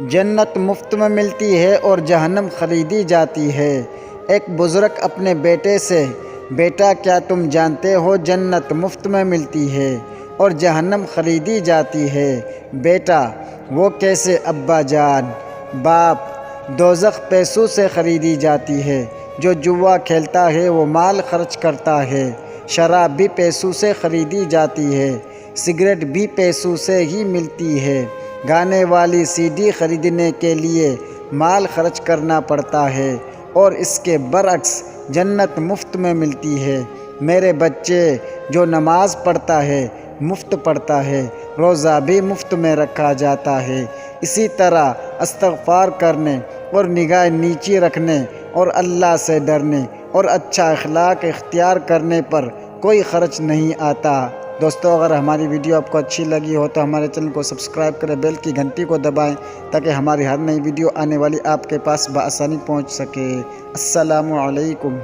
جنت مفت میں ملتی ہے اور جہنم خریدی جاتی ہے۔ ایک بزرگ اپنے بیٹے سے، بیٹا کیا تم جانتے ہو جنت مفت میں ملتی ہے اور جہنم خریدی جاتی ہے؟ بیٹا: وہ کیسے ابا جان؟ باپ: دوزخ پیسوں سے خریدی جاتی ہے۔ جو جوا کھیلتا ہے وہ مال خرچ کرتا ہے۔ شراب بھی پیسوں سے خریدی جاتی ہے۔ سگریٹ بھی پیسوں سے ہی ملتی ہے۔ گانے والی سی ڈی خریدنے کے لیے مال خرچ کرنا پڑتا ہے اور اس کے برعکس جنت مفت میں ملتی ہے۔ میرے بچے، جو نماز پڑھتا ہے مفت پڑھتا ہے، روزہ بھی مفت میں رکھا جاتا ہے۔ اسی طرح استغفار کرنے اور نگاہ نیچی رکھنے اور اللہ سے ڈرنے اور اچھا اخلاق اختیار کرنے پر کوئی خرچ نہیں آتا۔ دوستو، اگر ہماری ویڈیو آپ کو اچھی لگی ہو تو ہمارے چینل کو سبسکرائب کریں، بیل کی گھنٹی کو دبائیں تاکہ ہماری ہر نئی ویڈیو آنے والی آپ کے پاس بآسانی پہنچ سکے۔ السلام علیکم۔